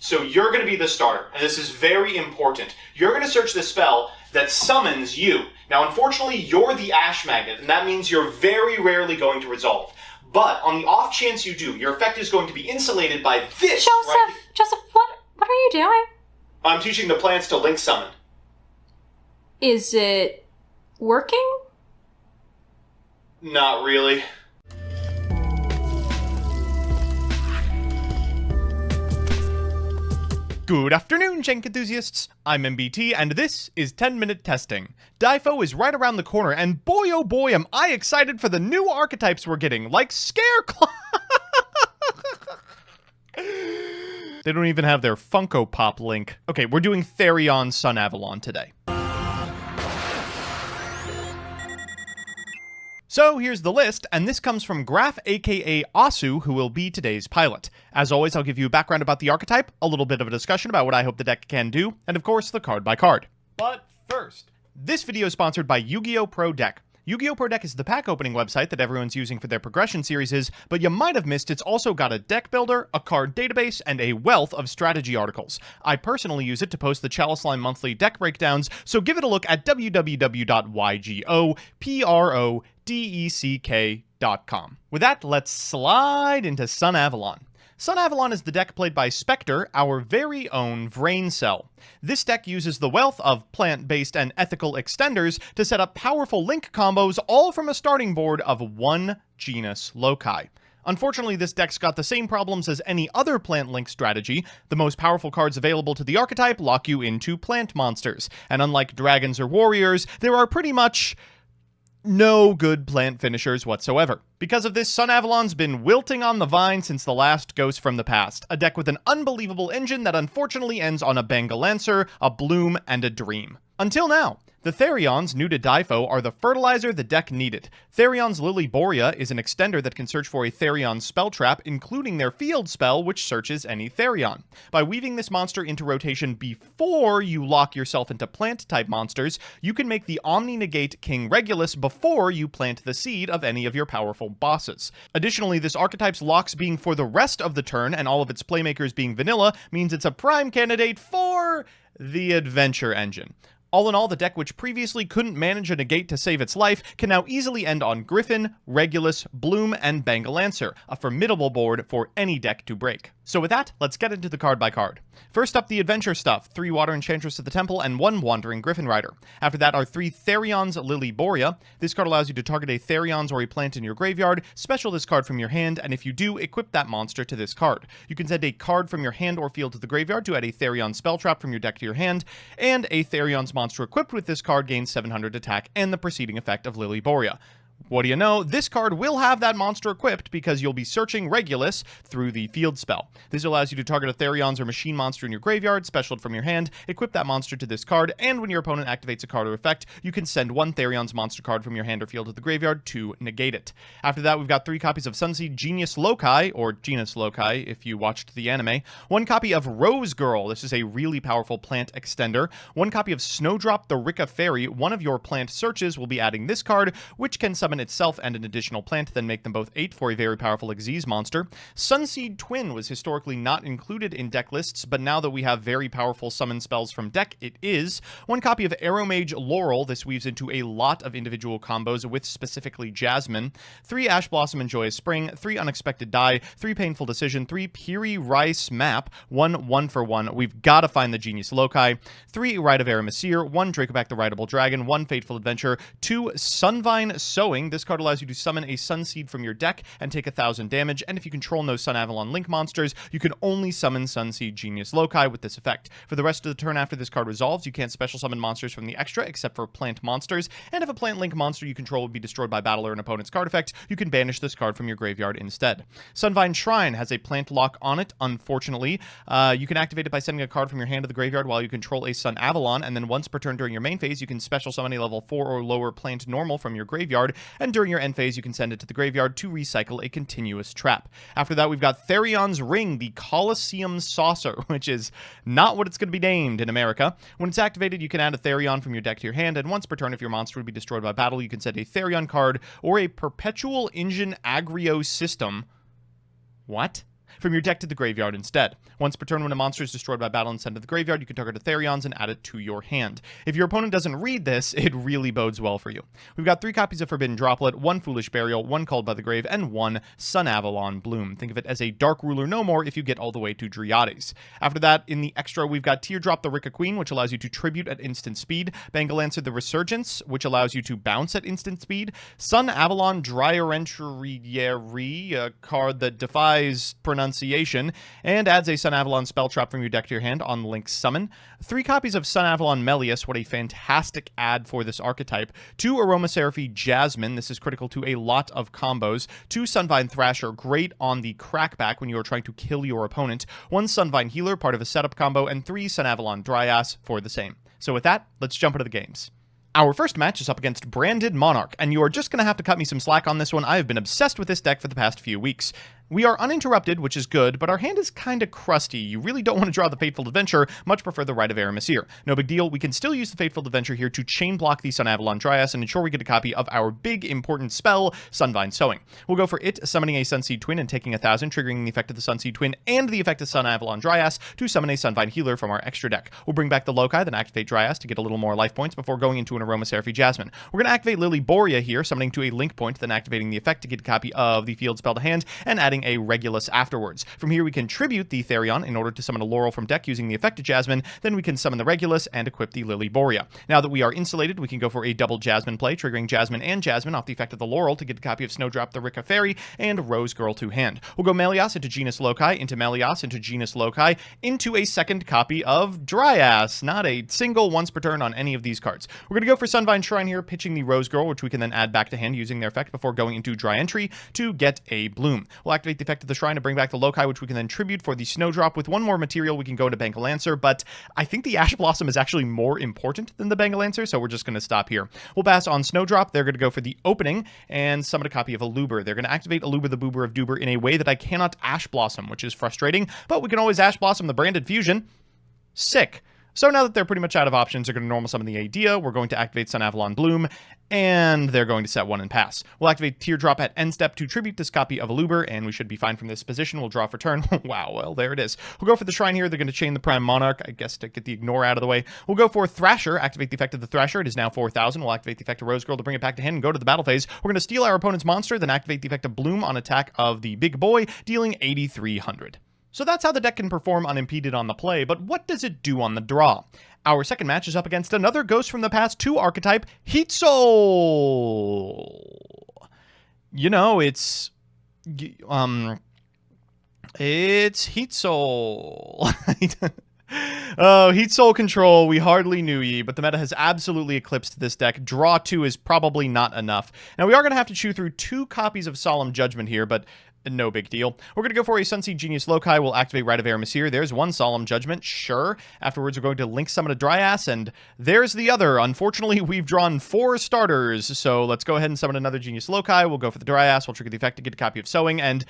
So you're going to be the starter, and this is very important. You're going to search the spell that summons you. Now, unfortunately, you're the Ash Magnet, and that means you're very rarely going to resolve. But on the off chance you do, your effect is going to be insulated by this. Joseph, what are you doing? I'm teaching the plants to link summon. Is it working? Not really. Good afternoon, Jank enthusiasts. I'm MBT, and this is 10-Minute Testing. Difo is right around the corner, and boy oh boy am I excited for the new archetypes we're getting, like Scareclaw. They don't even have their Funko Pop link. Okay, we're doing THERION Sunavalon today. So here's the list, and this comes from Graph aka Asu, who will be today's pilot. As always, I'll give you a background about the archetype, a little bit of a discussion about what I hope the deck can do, and of course, the card by card. But first, this video is sponsored by Yu-Gi-Oh! Pro Deck. Yu-Gi-Oh! Pro Deck is the pack opening website that everyone's using for their progression series, but you might have missed it's also got a deck builder, a card database, and a wealth of strategy articles. I personally use it to post the Chalice Line monthly deck breakdowns, so give it a look at www.ygoprodeck.com. With that, let's slide into Sunavalon. Sunavalon is the deck played by Spectre, our very own Brain Cell. This deck uses the wealth of plant-based and ethical extenders to set up powerful link combos, all from a starting board of one genus loci. Unfortunately, this deck's got the same problems as any other plant link strategy. The most powerful cards available to the archetype lock you into plant monsters, and unlike dragons or warriors, there are pretty much no good plant finishers whatsoever. Because of this, Sunavalon's been wilting on the vine since the last Ghost from the Past, a deck with an unbelievable engine that unfortunately ends on a Bangalancer, a Bloom, and a Dream. Until now. The Therions, new to Difo, are the fertilizer the deck needed. Therion's Lily Borea is an extender that can search for a Therion spell trap, including their field spell, which searches any Therion. By weaving this monster into rotation before you lock yourself into plant-type monsters, you can make the Omni-Negate King Regulus before you plant the seed of any of your powerful bosses. Additionally, this archetype's locks being for the rest of the turn and all of its playmakers being vanilla means it's a prime candidate for the Adventure Engine. All in all, the deck, which previously couldn't manage a negate to save its life, can now easily end on Griffin, Regulus, Bloom, and Bangalancer, a formidable board for any deck to break. So with that, let's get into the card by card. First up, the adventure stuff, 3 Water Enchantress of the Temple and 1 Wandering Griffin Rider. After that are 3 Therion's Lily Borea. This card allows you to target a Therion's or a plant in your graveyard, special this card from your hand, and if you do, equip that monster to this card. You can send a card from your hand or field to the graveyard to add a Therion spell trap from your deck to your hand, and a Therion's monster equipped with this card gains 700 attack and the preceding effect of Lily Borea. What do you know? This card will have that monster equipped because you'll be searching Regulus through the field spell. This allows you to target a Therion's or machine monster in your graveyard, specialed from your hand, equip that monster to this card, and when your opponent activates a card or effect, you can send 1 Therion's monster card from your hand or field to the graveyard to negate it. After that, we've got 3 copies of SUNSEED Genius Loci, or Genus Loci if you watched the anime, 1 copy of Rose Girl, this is a really powerful plant extender, 1 copy of Snowdrop the Rika Fairy. One of your plant searches will be adding this card, which can summon itself and an additional plant, then make them both 8 for a very powerful Xyz monster. SUNSEED Twin was historically not included in deck lists, but now that we have very powerful summon spells from deck, it is. 1 copy of Arrowmage Laurel, this weaves into a lot of individual combos with specifically Jasmine. 3 Ash Blossom and Joyous Spring, 3 Unexpected Die, 3 Painful Decision, 3 Piri Rice Map, 1 1-for-1. We've got to find the Genius Loci. 3 Rite of Aramasir, 1 Dracoback the Rideable Dragon, 1 Fateful Adventure, 2 Sunvine Sowing. This card allows you to summon a Sunseed from your deck and take 1,000 damage, and if you control no Sunavalon Link monsters, you can only summon Sunseed Genius Loci with this effect. For the rest of the turn after this card resolves, you can't special summon monsters from the extra except for plant monsters, and if a plant link monster you control would be destroyed by battle or an opponent's card effect, you can banish this card from your graveyard instead. Sunvine Shrine has a plant lock on it, unfortunately. You can activate it by sending a card from your hand to the graveyard while you control a Sunavalon, and then once per turn during your main phase, you can special summon a level 4 or lower plant normal from your graveyard, and during your end phase, you can send it to the graveyard to recycle a continuous trap. After that, we've got Therion's Ring, the Colosseum Saucer, which is not what it's going to be named in America. When it's activated, you can add a Therion from your deck to your hand, and once per turn, if your monster would be destroyed by battle, you can send a Therion card or a Perpetual Engine Aggro System. What? from your deck to the graveyard instead. Once per turn, when a monster is destroyed by battle and sent to the graveyard, you can target a THERIONs and add it to your hand. If your opponent doesn't read this, it really bodes well for you. We've got 3 copies of Forbidden Droplet, 1 Foolish Burial, 1 Called by the Grave, and 1 Sunavalon Bloom. Think of it as a Dark Ruler no more if you get all the way to Dryades. After that, in the extra, we've got Teardrop the Rika Queen, which allows you to tribute at instant speed, Bangalancer the Resurgence, which allows you to bounce at instant speed, Sunavalon Dryarentiary, a card that defies pronunciation, and adds a Sunavalon spell trap from your deck to your hand on Link Summon, 3 copies of Sunavalon Melius, what a fantastic add for this archetype, 2 Aromatherapy Jasmine, this is critical to a lot of combos, 2 Sunvine Thrasher, great on the crackback when you are trying to kill your opponent, 1 Sunvine Healer, part of a setup combo, and 3 Sunavalon Dryas for the same. So with that, let's jump into the games. Our first match is up against Branded Monarch, and you are just going to have to cut me some slack on this one. I have been obsessed with this deck for the past few weeks. We are uninterrupted, which is good, but our hand is kind of crusty. You really don't want to draw the Fateful Adventure, much prefer the Rite of Aramesir. No big deal, we can still use the Fateful Adventure here to chain block the Sunavalon Dryas and ensure we get a copy of our big important spell, Sunvine Sowing. We'll go for it, summoning a Sunseed Twin and taking 1,000, triggering the effect of the Sunseed Twin and the effect of Sunavalon Dryas to summon a Sunvine Healer from our extra deck. We'll bring back the Loci, then activate Dryas to get a little more life points before going into an Aromatherapy Jasmine. We're going to activate Lily Borea here, summoning to a link point, then activating the effect to get a copy of the field spell to hand, and adding a Regulus afterwards. From here, we can tribute the Therion in order to summon a Laurel from deck using the effect of Jasmine, then we can summon the Regulus and equip the Lily Borea. Now that we are insulated, we can go for a double Jasmine play, triggering Jasmine and Jasmine off the effect of the Laurel to get a copy of Snowdrop the Rika Fairy and Rose Girl to hand. We'll go Melios into Genus Loci, into Melios, into Genus Loci, into a second copy of Dryas. Not a single once per turn on any of these cards. We're going to go for Sunvine Shrine here, pitching the Rose Girl, which we can then add back to hand using their effect before going into Dry Entry to get a Bloom. We'll activate the effect of the Shrine to bring back the Loci, which we can then tribute for the Snowdrop. With one more material, we can go into Bangalancer, but I think the Ash Blossom is actually more important than the Bangalancer, so we're just going to stop here. We'll pass on Snowdrop. They're going to go for the opening and summon a copy of Aluber. They're going to activate Aluber the Boober of Doober in a way that I cannot Ash Blossom, which is frustrating, but we can always Ash Blossom the Branded Fusion. Sick. So now that they're pretty much out of options, they're going to normal summon the Idea. We're going to activate Sunavalon Bloom, and they're going to set 1 and pass. We'll activate Teardrop at end step to tribute this copy of Aluber, and we should be fine from this position. We'll draw for turn. Wow, well, there it is. We'll go for the Shrine here. They're going to chain the Prime Monarch, I guess, to get the Ignore out of the way. We'll go for Thrasher, activate the effect of the Thrasher. It is now 4,000. We'll activate the effect of Rose Girl to bring it back to hand and go to the battle phase. We're going to steal our opponent's monster, then activate the effect of Bloom on attack of the big boy, dealing 8,300. So that's how the deck can perform unimpeded on the play, but what does it do on the draw? Our second match is up against another Ghost from the Past 2 archetype, Heat Soul. You know, it's Heat Soul. Oh, Heat Soul Control, we hardly knew ye, but the meta has absolutely eclipsed this deck. Draw 2 is probably not enough. Now, we are going to have to chew through 2 copies of Solemn Judgment here, but no big deal. We're going to go for a Sunseed Genius Loci. We'll activate Rite of Aramesir. There's 1 Solemn Judgment, sure. Afterwards, we're going to Link Summon a Dryas, and there's the other. Unfortunately, we've drawn 4 starters, so let's go ahead and summon another Genius Loci. We'll go for the Dryas. We'll trigger the effect to get a copy of Sowing, and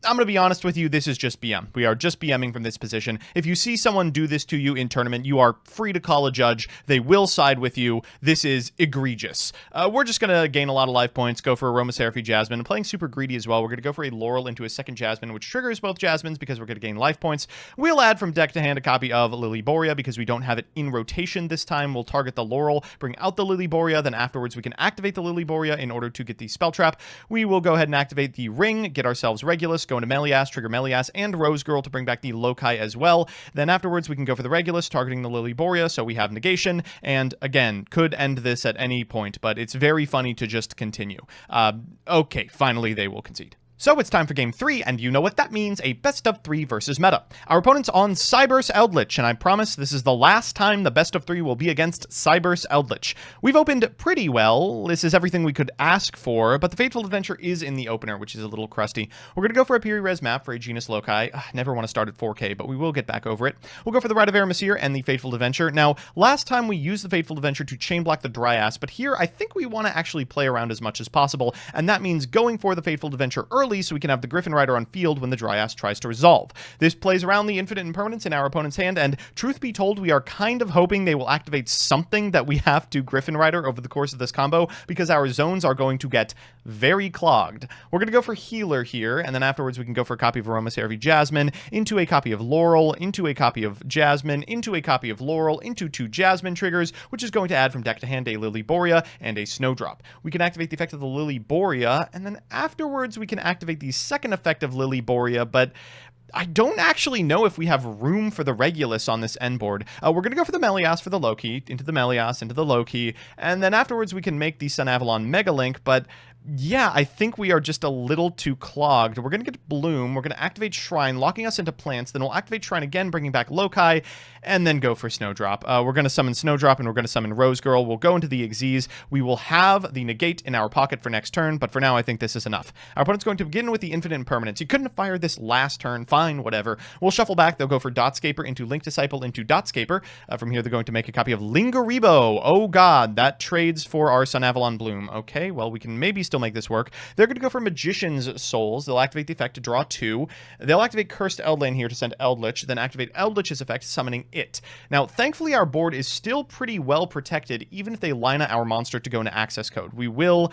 I'm going to be honest with you, this is just BM. We are just BMing from this position. If you see someone do this to you in tournament, you are free to call a judge. They will side with you. This is egregious. We're just going to gain a lot of life points, go for Aromatherapy Jasmine. Playing super greedy as well. We're going to go for a Laurel into a second Jasmine, which triggers both Jasmines because we're going to gain life points. We'll add from deck to hand a copy of Lily Borea because we don't have it in rotation this time. We'll target the Laurel, bring out the Lily Borea, then afterwards we can activate the Lily Borea in order to get the spell trap. We will go ahead and activate the Ring, get ourselves Regulus, go into Melias, trigger Melias and Rose Girl to bring back the Loci as well. Then afterwards we can go for the Regulus, targeting the Lily Borea, so we have negation, and again, could end this at any point, but it's very funny to just continue. Okay, finally they will concede. So it's time for game 3, and you know what that means, a best of 3 versus meta. Our opponent's on Cyberse Eldritch, and I promise this is the last time the best of 3 will be against Cyberse Eldritch. We've opened pretty well, this is everything we could ask for, but the Fateful Adventure is in the opener, which is a little crusty. We're going to go for a Piri-Res map for a Genus Loci. Never want to start at 4K, but we will get back over it. We'll go for the Rite of Aramesir and the Fateful Adventure. Now, last time we used the Fateful Adventure to chain block the Dryas, but here I think we want to actually play around as much as possible, and that means going for the Fateful Adventure early early so we can have the Griffin Rider on field when the Dryas tries to resolve. This plays around the infinite impermanence in our opponent's hand, and truth be told, we are kind of hoping they will activate something that we have to Griffin Rider over the course of this combo, because our zones are going to get very clogged. We're going to go for Healer here, and then afterwards we can go for a copy of Aromacervi Jasmine, into a copy of Laurel, into a copy of Jasmine, into a copy of Laurel, into 2 Jasmine triggers, which is going to add from deck to hand a Lily Borea and a Snowdrop. We can activate the effect of the Lily Borea, and then afterwards we can activate the second effect of Lily Borea, but I don't actually know if we have room for the Regulus on this end board. We're going to go for the Melias for the low key, into the Melias, into the low key, and then afterwards we can make the Sunavalon Mega Link, but yeah, I think we are just a little too clogged. We're going to get Bloom, we're going to activate Shrine, locking us into plants, then we'll activate Shrine again, bringing back Loci, and then go for Snowdrop. We're going to summon Snowdrop, and we're going to summon Rose Girl. We'll go into the Xyz. We will have the Negate in our pocket for next turn, but for now I think this is enough. Our opponent's going to begin with the Infinite Impermanence. You couldn't have fired this last turn, fine, whatever. We'll shuffle back, they'll go for Dotscaper into Link Disciple into Dotscaper. From here they're going to make a copy of Lingaribo. Oh god, that trades for our Sunavalon Bloom. Okay, well we can maybe still make this work. They're going to go for Magician's Souls. They'll activate the effect to draw 2. They'll activate Cursed Eldlane here to send Eldritch, then activate Eldritch's effect, summoning it. Now, thankfully, our board is still pretty well protected, even if they line up our monster to go into access code. We will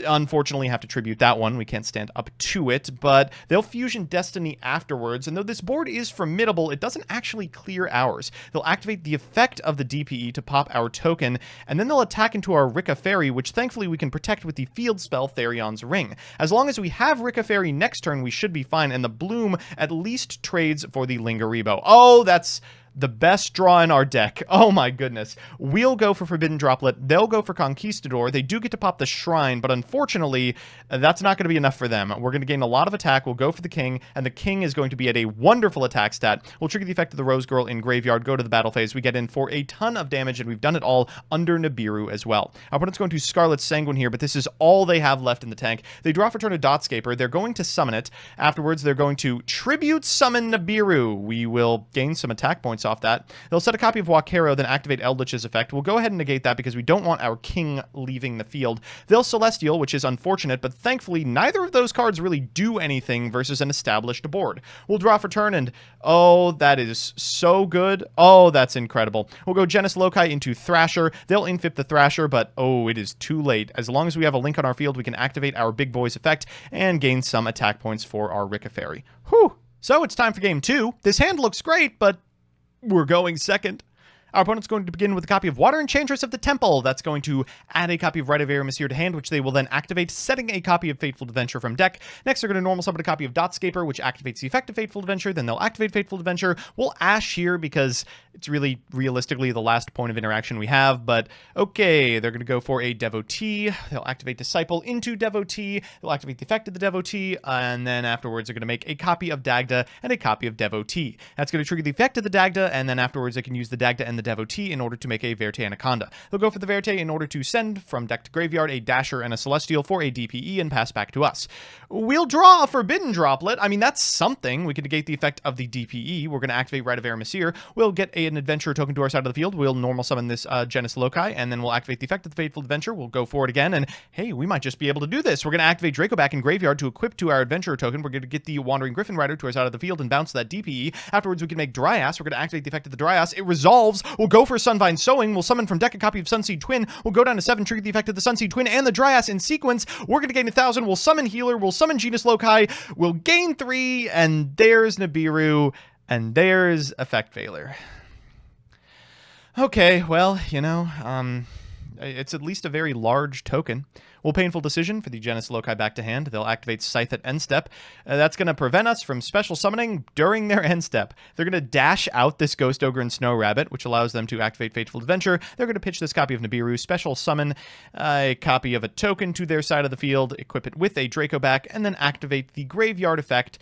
unfortunately have to tribute that one. We can't stand up to it, but they'll Fusion Destiny afterwards, and though this board is formidable, it doesn't actually clear ours. They'll activate the effect of the DPE to pop our token, and then they'll attack into our Rika Fairy, which thankfully we can protect with the field spell Therion's Ring. As long as we have Rika Fairy next turn, we should be fine, and the Bloom at least trades for the Lingaribo. Oh, that's the best draw in our deck. Oh my goodness. We'll go for Forbidden Droplet. They'll go for Conquistador. They do get to pop the Shrine, but unfortunately, that's not going to be enough for them. We're going to gain a lot of attack. We'll go for the King, and the King is going to be at a wonderful attack stat. We'll trigger the effect of the Rose Girl in Graveyard, go to the battle phase. We get in for a ton of damage, and we've done it all under Nibiru as well. Our opponent's going to Scarlet Sanguine here, but this is all they have left in the tank. They draw for turn a Dotscaper. They're going to summon it. Afterwards, they're going to Tribute Summon Nibiru. We will gain some attack points off that. They'll set a copy of Wakero, then activate Eldritch's effect. We'll go ahead and negate that because we don't want our King leaving the field. They'll Celestial, which is unfortunate, but thankfully neither of those cards really do anything versus an established board. We'll draw for turn, and oh, that is so good. Oh, that's incredible. We'll go Genis Loci into Thrasher. They'll infip the Thrasher, but oh, it is too late. As long as we have a Link on our field, we can activate our Big Boy's effect and gain some attack points for our Rika Fairy. Whew. So it's time for game 2. This hand looks great, but we're going second. Our opponent's going to begin with a copy of Water Enchantress of the Temple. That's going to add a copy of Rite of Aramis to hand, which they will then activate, setting a copy of Fateful Adventure from deck. Next, they're going to normal summon a copy of Dotscaper, which activates the effect of Fateful Adventure. Then they'll activate Fateful Adventure. We'll Ash here because it's really, realistically, the last point of interaction we have. But, okay, they're going to go for a Devotee. They'll activate Disciple into Devotee. They'll activate the effect of the Devotee. And then afterwards, they're going to make a copy of Dagda and a copy of Devotee. That's going to trigger the effect of the Dagda, and then afterwards, they can use the Dagda and the Devotee in order to make a Verte Anaconda. They'll go for the Verte in order to send from deck to graveyard a Dasher and a Celestial for a DPE and pass back to us. We'll draw a Forbidden Droplet. I mean, that's something. We can negate the effect of the DPE. We're going to activate Rite of Aramis. We'll get an Adventurer token to our side of the field. We'll normal summon this Genis Loci, and then we'll activate the effect of the Fateful Adventure. We'll go for it again, and hey, we might just be able to do this. We're going to activate Draco back in graveyard to equip to our Adventurer token. We're going to get the Wandering Griffin Rider to our side of the field and bounce that DPE. Afterwards, we can make Dryas. We're going to activate the effect of the Dryas. It resolves. We'll go for Sunvine Sowing. We'll summon from deck a copy of Sunseed Twin. We'll go down to 7, trigger the effect of the Sunseed Twin and the Dryas in sequence. We're going to gain 1,000. We'll summon Healer. We'll summon Genis Loci. We'll gain 3, and there's Nibiru, and there's Effect Failure. Okay, well, you know, it's at least a very large token. We'll Painful Decision for the Genis Loci back to hand. They'll activate Scythe at end step. That's going to prevent us from special summoning during their end step. They're going to dash out this Ghost Ogre and Snow Rabbit, which allows them to activate Fateful Adventure. They're going to pitch this copy of Nibiru, special summon a copy of a token to their side of the field, equip it with a Draco back, and then activate the graveyard effect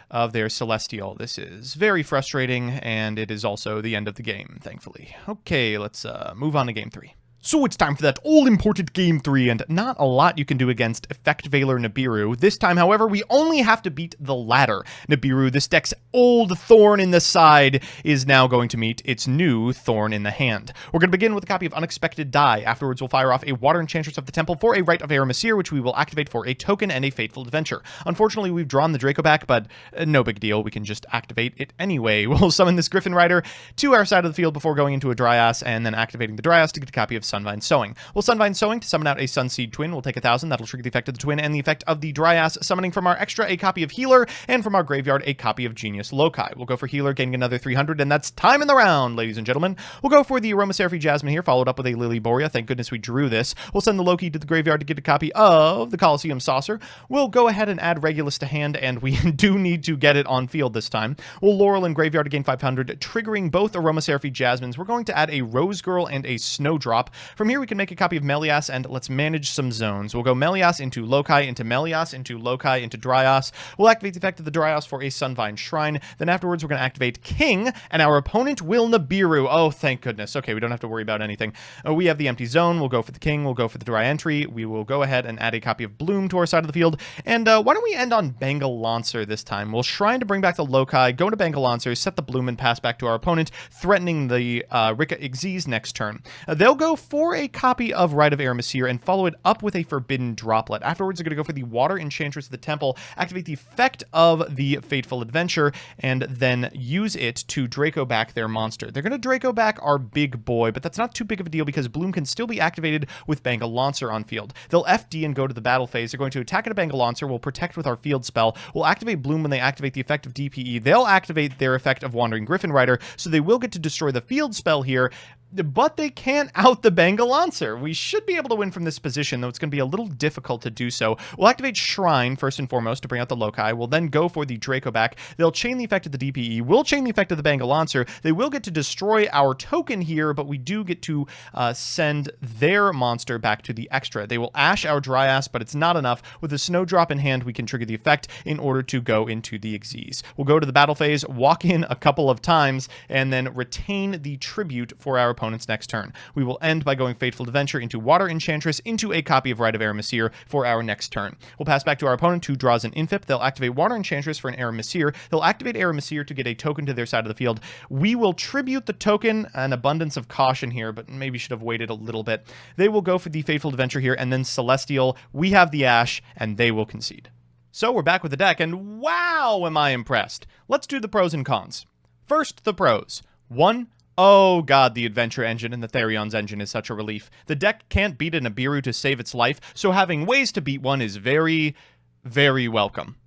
of their Celestial. This is very frustrating, and it is also the end of the game, thankfully. Okay, let's move on to game 3. So it's time for that all-important Game 3, and not a lot you can do against Effect Veiler Nibiru. This time, however, we only have to beat the latter. Nibiru, this deck's old thorn in the side, is now going to meet its new thorn in the hand. We're going to begin with a copy of Unexpected Die. Afterwards, we'll fire off a Water Enchantress of the Temple for a Rite of Aramesir, which we will activate for a token and a Fateful Adventure. Unfortunately, we've drawn the Draco back, but no big deal. We can just activate it anyway. We'll summon this Griffin Rider to our side of the field before going into a Dryas, and then activating the Dryas to get a copy of Sunvine Sowing. We'll Sunvine Sowing to summon out a SUNSEED twin. We'll take 1,000. That'll trigger the effect of the twin and the effect of the Dryas, summoning from our extra a copy of Healer, and from our graveyard a copy of Genius Loci. We'll go for Healer, gaining another 300, and that's time in the round, ladies and gentlemen. We'll go for the Aromaseraphy Jasmine here, followed up with a Lily Borea. Thank goodness we drew this. We'll send the Loki to the graveyard to get a copy of the Colosseum Saucer. We'll go ahead and add Regulus to hand, and we do need to get it on field this time. We'll Laurel in graveyard to gain 500, triggering both Aromaseraphy Jasmines. We're going to add a Rose Girl and a Snowdrop. From here, we can make a copy of Melias, and let's manage some zones. We'll go Melias into Loci, into Melias, into Loci, into Dryas. We'll activate the effect of the Dryas for a Sunvine Shrine. Then afterwards, we're going to activate King, and our opponent will Nibiru. Oh, thank goodness. Okay, we don't have to worry about anything. We have the empty zone. We'll go for the King. We'll go for the Dry Entry. We will go ahead and add a copy of Bloom to our side of the field. And why don't we end on Bengal Lancer this time? We'll Shrine to bring back the Loci, go to Bengal Lancer, set the Bloom, and pass back to our opponent, threatening the Rika Xyz next turn. They'll go for a copy of Rite of Aramesir and follow it up with a Forbidden Droplet. Afterwards, they're going to go for the Water Enchantress of the Temple, activate the effect of the Fateful Adventure, and then use it to Draco back their monster. They're going to Draco back our big boy, but that's not too big of a deal because Bloom can still be activated with Bengal Lancer on field. They'll FD and go to the battle phase. They're going to attack at a Bengal Lancer. We'll protect with our field spell. We'll activate Bloom when they activate the effect of DPE. They'll activate their effect of Wandering Griffin Rider, so they will get to destroy the field spell here, but they can't out the Bengal Lancer. We should be able to win from this position, though it's going to be a little difficult to do so. We'll activate Shrine first and foremost to bring out the Loci. We'll then go for the Draco back. They'll chain the effect of the DPE. We'll chain the effect of the Bengal Lancer. They will get to destroy our token here, but we do get to send their monster back to the extra. They will Ash our Dryas, but it's not enough. With a Snowdrop in hand, we can trigger the effect in order to go into the Xyz. We'll go to the battle phase, walk in a couple of times, and then retain the tribute for our opponent's next turn. We will end by going Fateful Adventure into Water Enchantress into a copy of Rite of Aramesir for our next turn. We'll pass back to our opponent who draws an Infip. They'll activate Water Enchantress for an Aramesir. They'll activate Aramesir to get a token to their side of the field. We will tribute the token, an abundance of caution here, but maybe should have waited a little bit. They will go for the Fateful Adventure here, and then Celestial. We have the Ash, and they will concede. So we're back with the deck, and wow, am I impressed. Let's do the pros and cons. First, the pros. 1. Oh god, the Adventure engine and the Therion's engine is such a relief. The deck can't beat a Nibiru to save its life, so having ways to beat one is very, very welcome.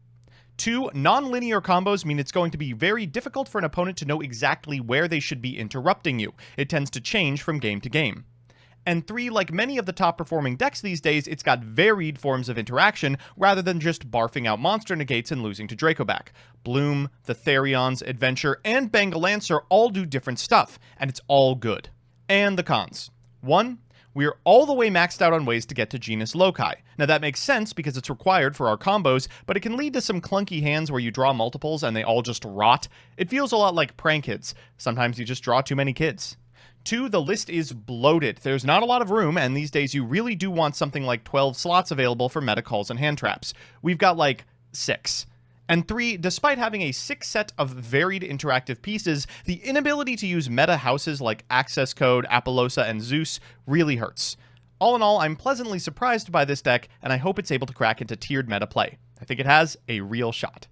2, non-linear combos mean it's going to be very difficult for an opponent to know exactly where they should be interrupting you. It tends to change from game to game. And 3, like many of the top-performing decks these days, it's got varied forms of interaction rather than just barfing out monster negates and losing to Draco back. Bloom, the Therion's, Adventure, and Bengal Lancer all do different stuff, and it's all good. And the cons. 1, we're all the way maxed out on ways to get to Genius Loci. Now that makes sense because it's required for our combos, but it can lead to some clunky hands where you draw multiples and they all just rot. It feels a lot like prank kids. Sometimes you just draw too many kids. 2, the list is bloated. There's not a lot of room, and these days you really do want something like 12 slots available for meta calls and hand traps. We've got like 6. And 3, despite having a 6 set of varied interactive pieces, the inability to use meta houses like Access Code, Apollosa, and Zeus really hurts. All in all, I'm pleasantly surprised by this deck, and I hope it's able to crack into tiered meta play. I think it has a real shot.